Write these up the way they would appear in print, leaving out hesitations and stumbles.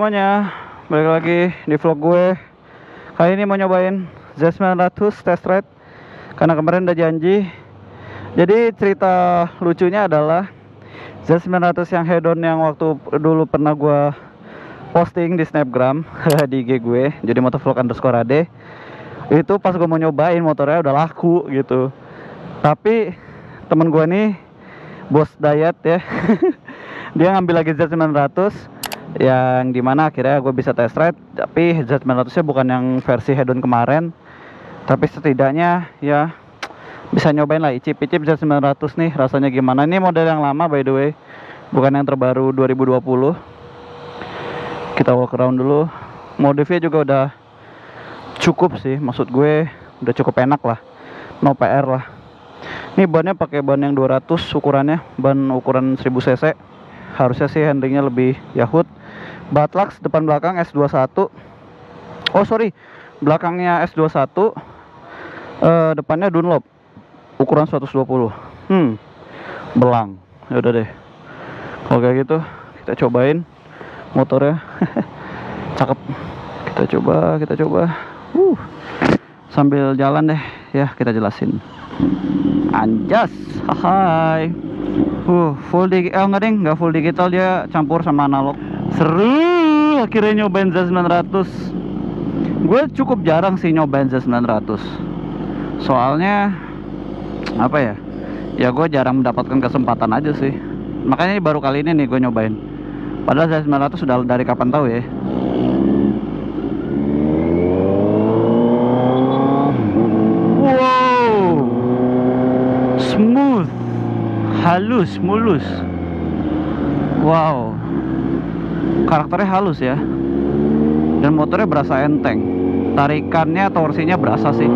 semuanya, balik lagi di vlog gue. Kali ini mau nyobain Z900 test ride karena kemarin udah janji. Jadi cerita lucunya adalah Z900 yang head on yang waktu dulu pernah gue posting di snapgram di IG gue, jadi motovlog_ade. Itu pas gue mau nyobain motornya udah laku gitu. Tapi temen gue nih, bos diet ya, dia ngambil lagi Z900 yang dimana akhirnya gue bisa test ride. Tapi Z900 nya bukan yang versi head on kemarin, tapi setidaknya ya bisa nyobain lah, icip-icip Z900 nih rasanya gimana. Ini model yang lama by the way, bukan yang terbaru 2020. Kita walk around dulu. Modifnya juga udah cukup sih, maksud gue udah cukup enak lah, no PR lah. Ini bannya pakai ban yang 200 ukurannya, ban ukuran 1000 cc. Harusnya sih handlingnya lebih Yahoo. Batlux depan belakang S21. Oh sorry, belakangnya S21, depannya Dunlop ukuran 120. Belang. Ya udah deh. Kalau kayak gitu kita cobain motornya. Cakep. Kita coba. Sambil jalan deh ya, kita jelasin. Anjas, hai. Full digital, enggak full digital, dia campur sama analog. Seru akhirnya nyobain Z900. Gue cukup jarang sih nyobain Z900. Soalnya apa ya? Ya gue jarang mendapatkan kesempatan aja sih. Makanya baru kali ini nih gue nyobain. Padahal Z900 sudah dari kapan tahu ya. Smooth, halus, mulus. Wow, karakternya halus ya. Dan motornya berasa enteng. Tarikannya, torsinya berasa sih.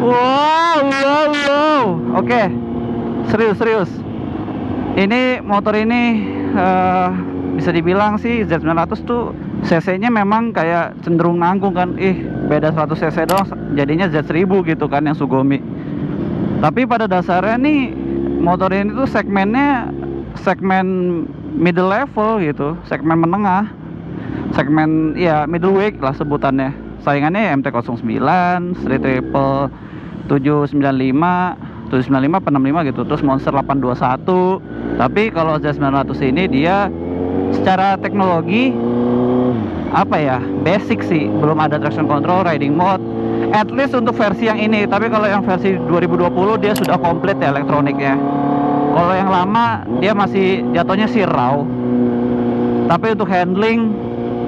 Wow. Oke, serius. Ini motor ini bisa dibilang sih Z900 tuh cc-nya memang kayak cenderung nanggung kan. Beda 100 cc doang jadinya Z1000 gitu kan yang Sugoi. Tapi pada dasarnya nih motor ini tuh segmennya segmen middle level gitu, segmen menengah, segmen ya middleweight lah sebutannya. Saingannya MT-09, Street Triple 795, 795 apa 65 gitu, terus Monster 821. Tapi kalau Z900 ini dia secara teknologi apa ya, basic sih, belum ada traction control, riding mode, at least untuk versi yang ini. Tapi kalau yang versi 2020 dia sudah komplit ya elektroniknya. Kalau yang lama dia masih jatuhnya sih raw. Tapi untuk handling,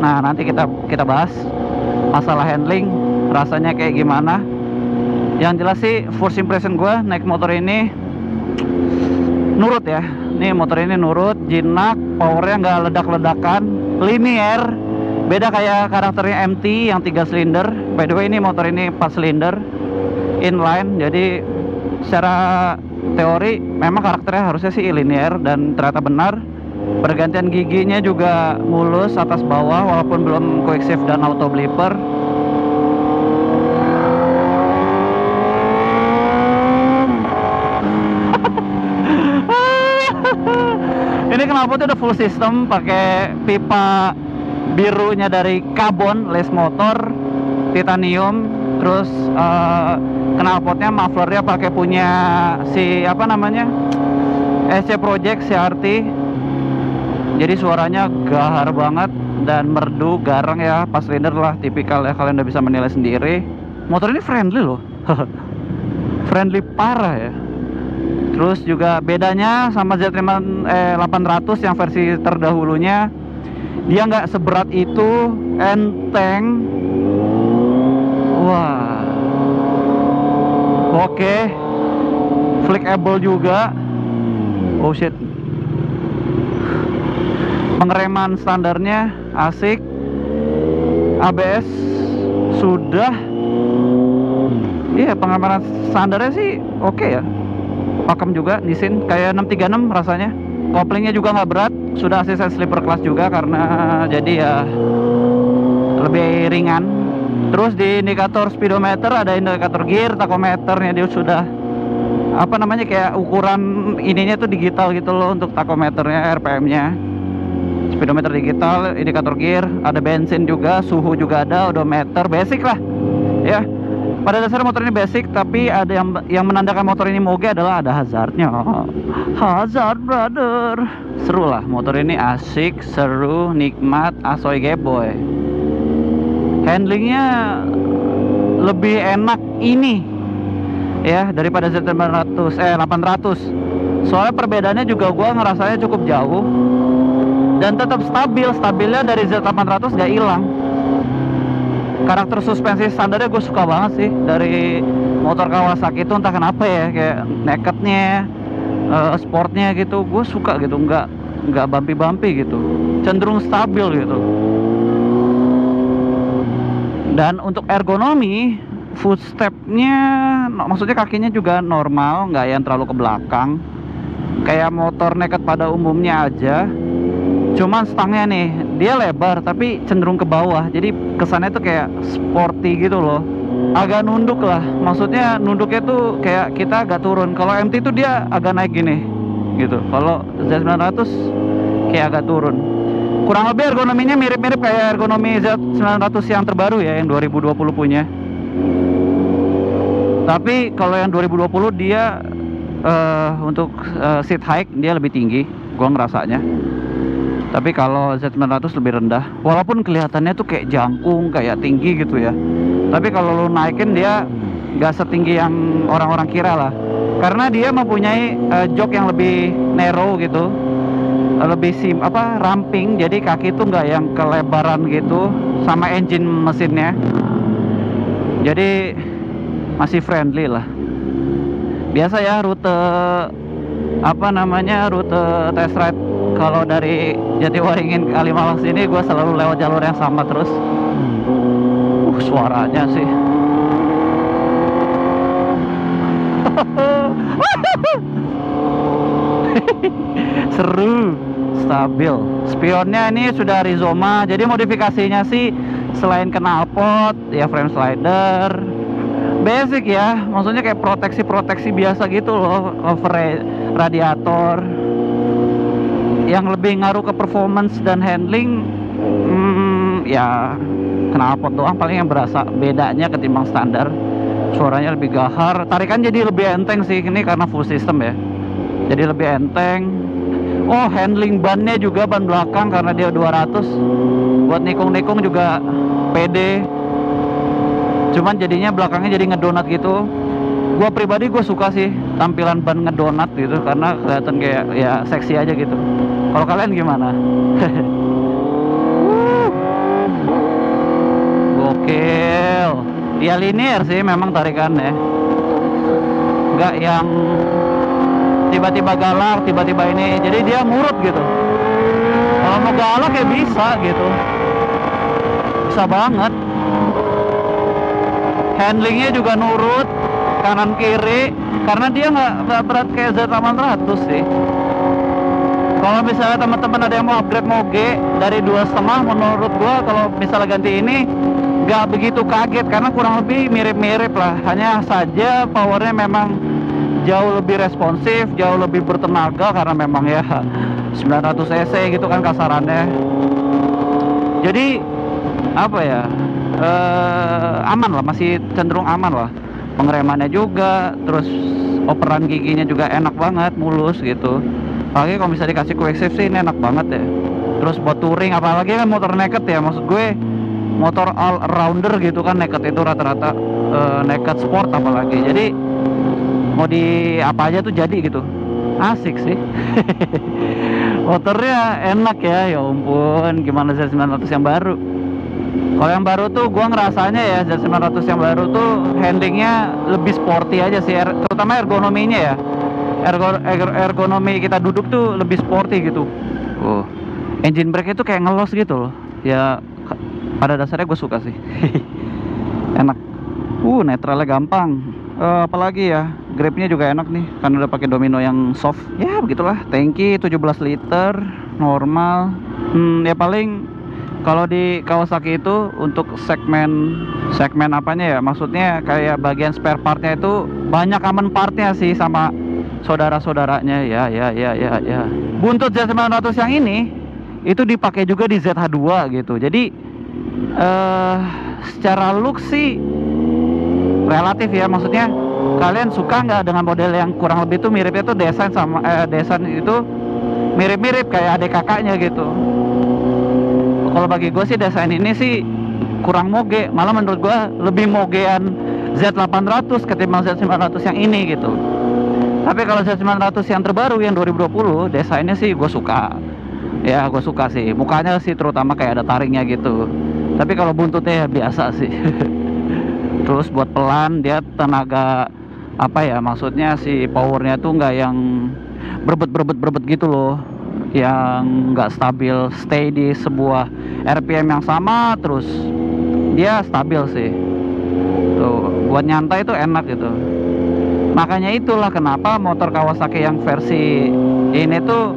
nah nanti kita bahas masalah handling, rasanya kayak gimana. Yang jelas sih first impression gue naik motor ini nurut ya. Nih motor ini nurut, jinak, powernya nggak ledak-ledakan, linear. Beda kayak karakternya MT yang 3 silinder. By the way ini motor ini 4 silinder inline. Jadi secara teori memang karakternya harusnya sih linear, dan ternyata benar. Pergantian giginya juga mulus atas bawah walaupun belum quick shift dan auto blipper. Ini knalpotnya udah full system, pakai pipa birunya dari Carbon Les Motor titanium. Terus knalpotnya mufflernya pakai punya si apa namanya, SC Project CRT. Jadi suaranya gahar banget dan merdu, garang ya, pas silinder lah, tipikal ya, kalian udah bisa menilai sendiri. Motor ini friendly loh. Friendly parah ya. Terus juga bedanya sama Z800 yang versi terdahulunya, dia nggak seberat itu, enteng. Wah, oke. Flickable juga. Oh shit. Pengereman standarnya asik. ABS sudah. Iya, pengereman standarnya sih oke ya. Pakem juga Nissin kayak 636 rasanya. Koplingnya juga nggak berat, sudah asisten sleeper class juga karena jadi ya lebih ringan. Terus di indikator speedometer ada indikator gear, tachometernya dia sudah apa namanya, kayak ukuran ininya tuh digital gitu loh untuk takometernya, RPM-nya, speedometer digital, indikator gear, ada bensin juga, suhu juga ada, odometer, basic lah ya. Pada dasarnya motor ini basic, tapi ada yang menandakan motor ini moge adalah ada hazardnya. Hazard brother. Seru lah, motor ini asik, seru, nikmat, asoy geboy. Handlingnya lebih enak ini ya daripada Z800. Soalnya perbedaannya juga gua ngerasanya cukup jauh dan tetap stabilnya dari Z800 gak hilang. Karakter suspensi standarnya gue suka banget sih dari motor Kawasaki itu, entah kenapa ya, kayak nakednya, sportnya gitu, gue suka gitu, nggak bumpy gitu, cenderung stabil gitu. Dan untuk ergonomi, footstepnya, maksudnya kakinya juga normal, nggak yang terlalu ke belakang, kayak motor naked pada umumnya aja. Cuman stangnya nih, dia lebar tapi cenderung ke bawah, jadi kesannya tuh kayak sporty gitu loh, agak nunduk lah. Maksudnya nunduknya tuh kayak kita agak turun. Kalau MT tuh dia agak naik gini gitu, kalau Z900 kayak agak turun. Kurang lebih ergonominya mirip-mirip kayak ergonomi Z900 yang terbaru ya, yang 2020 punya. Tapi kalau yang 2020 dia untuk seat height dia lebih tinggi, gua ngerasanya. Tapi kalau Z900 lebih rendah, walaupun kelihatannya tuh kayak jangkung, kayak tinggi gitu ya. Tapi kalau lu naikin dia nggak setinggi yang orang-orang kira lah, karena dia mempunyai jok yang lebih narrow gitu, lebih ramping. Jadi kaki tuh nggak yang kelebaran gitu, sama engine mesinnya. Jadi masih friendly lah. Biasa ya rute rute test ride kalau dari Jatiwaringin Kalimalang sini, gue selalu lewat jalur yang sama terus. Suaranya sih seru, stabil. Spionnya ini sudah Rizoma, jadi modifikasinya sih selain knalpot ya frame slider, basic ya, maksudnya kayak proteksi biasa gitu loh, cover radiator. Yang lebih ngaruh ke performance dan handling, ya knalpot doang paling yang berasa bedanya ketimbang standar. Suaranya lebih gahar, tarikan jadi lebih enteng sih ini karena full system ya, jadi lebih enteng. Oh, handling bannya juga, ban belakang karena dia 200, buat nikung-nikung juga pede. Cuman jadinya belakangnya jadi ngedonat gitu. Gua pribadi gue suka sih tampilan ban ngedonat gitu, karena kelihatan kayak ya seksi aja gitu. Kalau kalian gimana? Gokil. Dia linear sih memang tarikannya, nggak yang tiba-tiba galak, tiba-tiba ini. Jadi dia ngurut gitu. Kalau mau galak ya bisa gitu, bisa banget. Handlingnya juga nurut kanan kiri, karena dia nggak berat kayak Z800 sih. Kalau misalnya teman-teman ada yang mau upgrade moge dari 2,5, menurut gua kalau misalnya ganti ini nggak begitu kaget, karena kurang lebih mirip-mirip lah. Hanya saja powernya memang jauh lebih responsif, jauh lebih bertenaga, karena memang ya 900 cc gitu kan kasarannya. Jadi apa ya, aman lah, masih cenderung aman lah. Pengeremannya juga, terus operan giginya juga enak banget, mulus gitu. Apalagi kalau bisa dikasih quick shift sih ini enak banget ya. Terus buat touring, apalagi kan motor naked ya, maksud gue motor all rounder gitu kan, naked itu rata-rata naked sport apalagi. Jadi mau di apa aja tuh jadi gitu, asik sih. Motornya enak ya, ya ampun, gimana Z900 yang baru. Kalau yang baru tuh gua ngerasanya ya, Z900 yang baru tuh handlingnya lebih sporty aja sih, terutama ergonominya ya. Ergonomi kita duduk tuh lebih sporty gitu. Engine brake itu kayak ngelos gitu loh. Ya pada dasarnya gue suka sih. Enak. Netralnya gampang. Apalagi ya, gripnya juga enak nih, kan udah pakai domino yang soft. Ya begitulah. Tangki 17 liter normal. Ya paling Kalau di Kawasaki itu untuk segmen apanya ya, maksudnya kayak bagian spare partnya itu banyak common partnya sih sama saudara-saudaranya. Ya. Buntut Z900 yang ini itu dipakai juga di ZH2 gitu. Jadi secara look sih relatif ya, maksudnya kalian suka nggak dengan model yang kurang lebih tuh miripnya tuh desain itu mirip-mirip kayak adik kakaknya gitu. Kalau bagi gue sih desain ini sih kurang moge, malah menurut gue lebih mogean Z800 ketimbang Z900 yang ini gitu. Tapi kalau Z900 yang terbaru yang 2020 desainnya sih gue suka. Ya gue suka sih, mukanya sih terutama kayak ada taringnya gitu. Tapi kalau buntutnya ya biasa sih. Terus buat pelan dia tenaga apa ya, maksudnya si powernya tuh nggak yang berebet gitu loh, yang nggak stabil, stay di sebuah RPM yang sama terus, dia stabil sih. Tuh buat nyantai itu enak gitu. Makanya itulah kenapa motor Kawasaki yang versi ini tuh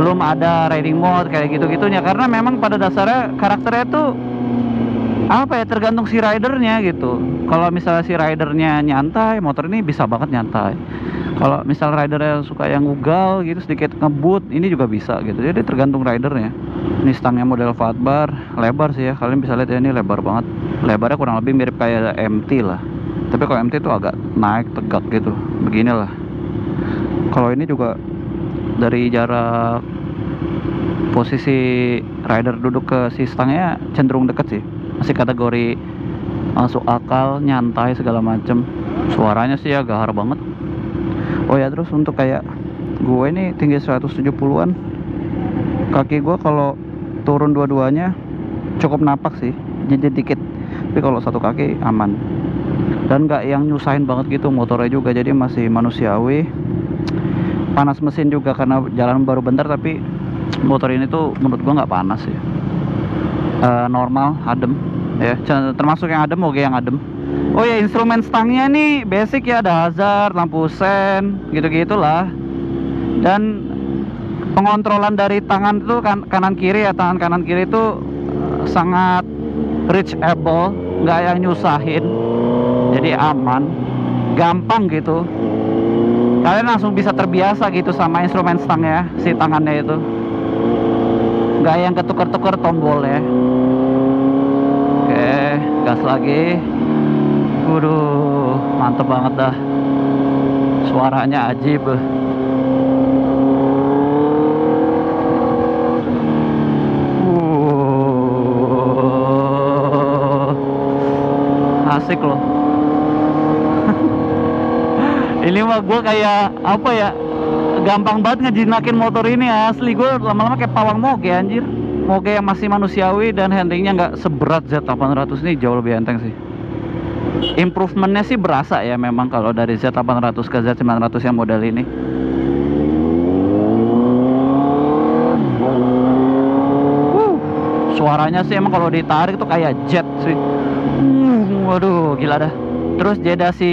belum ada riding mode kayak gitu-gitunya, karena memang pada dasarnya karakternya tuh apa ya, tergantung si ridernya gitu. Kalau misalnya si ridernya nyantai, motor ini bisa banget nyantai. Kalau misal ridernya suka yang ugal gitu, sedikit ngebut, ini juga bisa gitu. Jadi tergantung ridernya. Ini stangnya model fat bar, lebar sih ya, kalian bisa lihat ya, ini lebar banget. Lebarnya kurang lebih mirip kayak MT lah. Tapi kalau MT itu agak naik tegak gitu, beginilah. Kalau ini juga dari jarak posisi rider duduk ke si stangnya cenderung deket sih. Masih kategori masuk akal, nyantai segala macem. Suaranya sih ya gahar banget. Oh ya, terus untuk kayak gue ini tinggi 170-an, kaki gue kalau turun dua-duanya cukup napak sih, jadi dikit. Tapi kalau satu kaki aman. Dan nggak yang nyusahin banget gitu motornya juga, jadi masih manusiawi. Panas mesin juga karena jalan baru bentar, tapi motor ini tuh menurut gue nggak panas sih. Normal, adem ya, termasuk yang adem, oke yang adem. Oh ya, instrumen stangnya nih basic ya, ada hazard, lampu sen, gitu-gitulah. Dan pengontrolan dari tangan itu kanan kiri ya, tangan kanan kiri itu sangat reachable, nggak yang nyusahin, jadi aman, gampang gitu. Kalian langsung bisa terbiasa gitu sama instrumen stangnya, si tangannya itu nggak yang ketuker-tuker tombolnya. Oke, gas lagi. Waduh, mantep banget dah. Suaranya ajib. Asik loh. Ini mah gue kayak apa ya, gampang banget ngejinakin motor ini asli. Gue lama-lama kayak pawang moge anjir. Moge yang masih manusiawi dan handlingnya nggak seberat Z800 ini, jauh lebih enteng sih. Improvementnya sih berasa ya memang kalau dari Z800 ke Z900 yang model ini. Suaranya sih emang kalau ditarik tuh kayak jet sih. Waduh, gila dah. Terus jeda si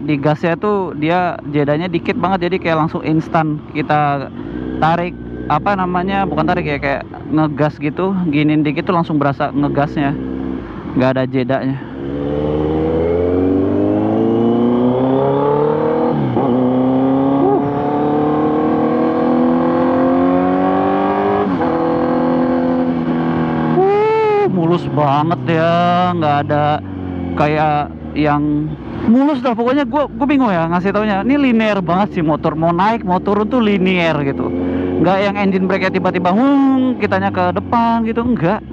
di gasnya tuh dia jedanya dikit banget, jadi kayak langsung instan kita tarik, apa namanya, bukan tarik ya, kayak ngegas gitu, giniin dikit tuh langsung berasa ngegasnya, nggak ada jedanya. Mulus banget ya, nggak ada kayak yang mulus dah. Pokoknya gue bingung ya ngasih taunya. Ini linear banget sih motor, mau naik mau turun tuh linear gitu, nggak yang engine brake tiba-tiba kitanya ke depan gitu, enggak.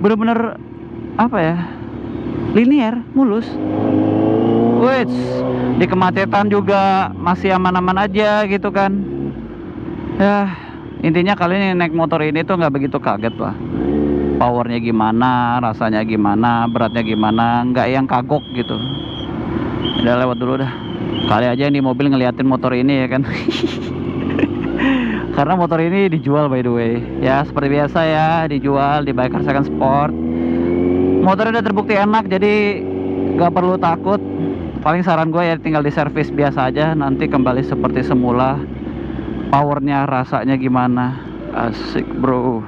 Bener-bener apa ya, linear, mulus. Wih, di kemacetan juga masih aman-aman aja gitu kan ya. Intinya kalian yang naik motor ini tuh nggak begitu kaget lah. Powernya gimana, rasanya gimana, beratnya gimana, nggak yang kagok gitu. Udah lewat dulu dah. Kali aja yang di mobil ngeliatin motor ini ya kan. Karena motor ini dijual by the way. Ya seperti biasa ya, dijual di Bikers Second Sport. Motornya udah terbukti enak, jadi nggak perlu takut. Paling saran gue ya tinggal di servis biasa aja, nanti kembali seperti semula. Powernya, rasanya gimana, asik bro.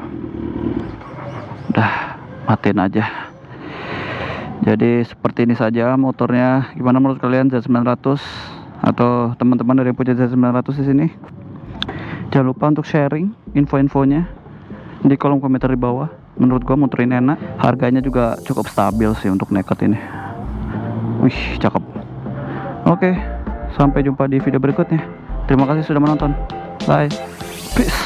Dah. matiin aja. Jadi seperti ini saja motornya. Gimana menurut kalian Z900 atau teman-teman dari yang punya Z900 di sini? Jangan lupa untuk sharing info-infonya di kolom komentar di bawah. Menurut gua motor ini enak, harganya juga cukup stabil sih untuk naked ini. Wih, cakep. Oke, sampai jumpa di video berikutnya. Terima kasih sudah menonton. Bye. Peace.